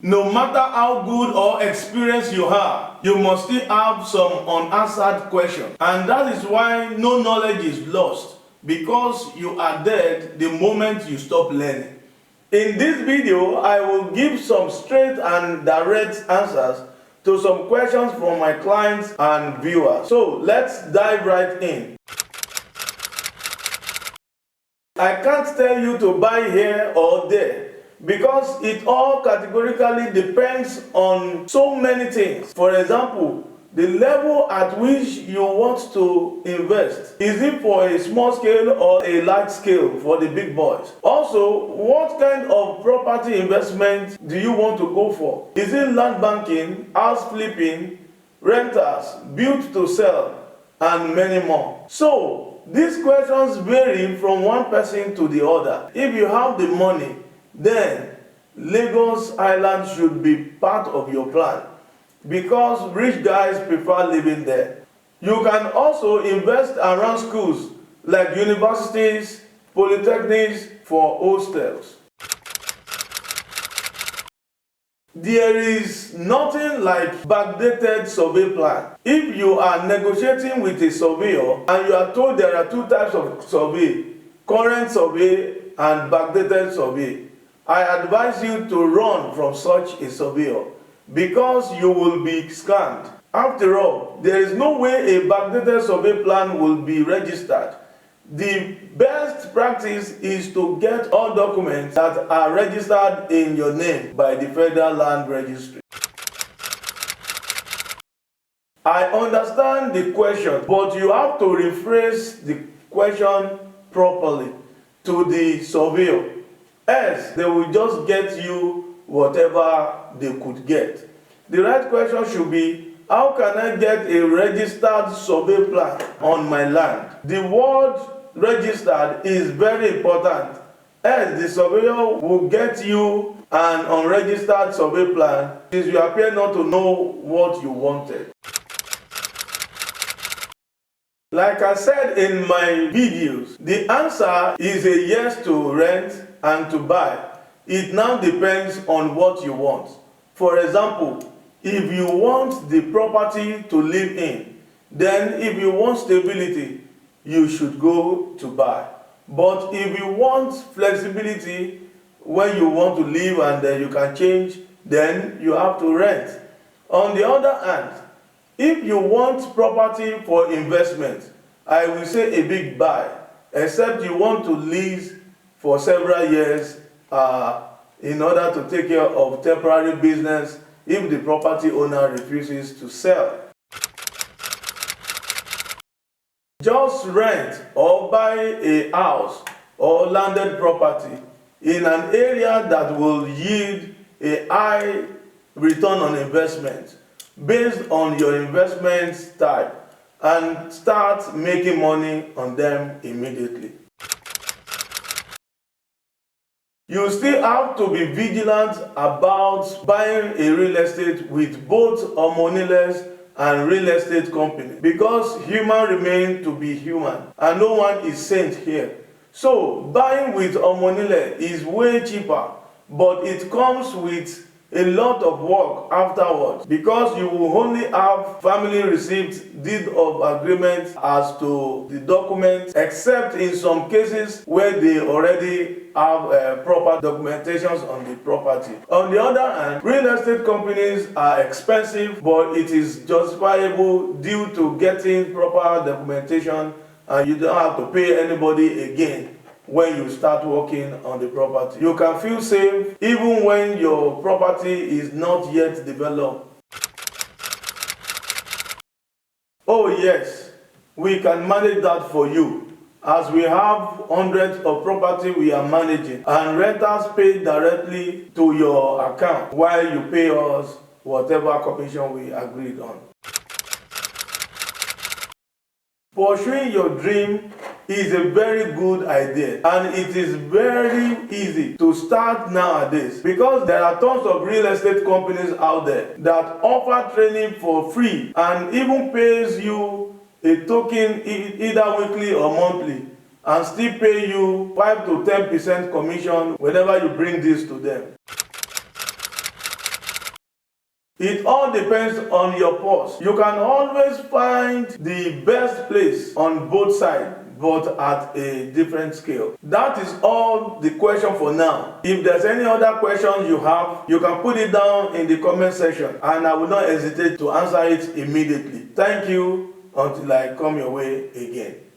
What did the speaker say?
No matter how good or experienced you are, you must still have some unanswered questions. And that is why no knowledge is lost, because you are dead the moment you stop learning. In this video, I will give some straight and direct answers to some questions from my clients and viewers. So let's dive right in. I can't tell you to buy here or there, because it all categorically depends on so many things. For example, the level at which you want to invest. Is it for a small scale or a large scale for the big boys? Also, what kind of property investment do you want to go for? Is it land banking, house flipping, renters, build to sell, and many more? So, these questions vary from one person to the other. If you have the money, then Lagos Island should be part of your plan, because rich guys prefer living there. You can also invest around schools like universities, polytechnics, for hostels. There is nothing like backdated survey plan. If you are negotiating with a surveyor and you are told there are two types of survey, current survey and backdated survey, I advise you to run from such a surveyor, because you will be scammed. After all, there is no way a backdated survey plan will be registered. The best practice is to get all documents that are registered in your name by the Federal Land Registry. I understand the question, but you have to rephrase the question properly to the surveyor. Else, they will just get you whatever they could get. The right question should be, how can I get a registered survey plan on my land? The word registered is very important. Else, the surveyor will get you an unregistered survey plan since you appear not to know what you wanted. Like I said in my videos, the answer is a yes to rent and to buy. It now depends on what you want. For example, if you want the property to live in, then if you want stability, you should go to buy. But if you want flexibility when you want to live and then you can change, then you have to rent. On the other hand, if you want property for investment, I will say a big buy, except you want to lease for several years in order to take care of temporary business if the property owner refuses to sell. Just rent or buy a house or landed property in an area that will yield a high return on investment based on your investment type, and start making money on them immediately. You still have to be vigilant about buying a real estate with both a moneyless and real estate company, because human remain to be human and no one is saint here. So buying with a moneyless is way cheaper, but it comes with a lot of work afterwards, because you will only have family receipts, deed of agreement as to the documents, except in some cases where they already have proper documentations on the property. On the other hand, real estate companies are expensive, but it is justifiable due to getting proper documentation, and you don't have to pay anybody again when you start working on the property. You can feel safe even when your property is not yet developed. Oh yes, we can manage that for you, as we have hundreds of property we are managing, and renters pay directly to your account while you pay us whatever commission we agreed on. Pursuing your dream is a very good idea, and it is very easy to start nowadays, because there are tons of real estate companies out there that offer training for free and even pays you a token either weekly or monthly, and still pay you 5 to 10% commission whenever you bring this to them. It all depends on your purse. You can always find the best place on both sides, but at a different scale. That is all the question for now. If there's any other questions you have, you can put it down in the comment section and I will not hesitate to answer it immediately. Thank you until I come your way again.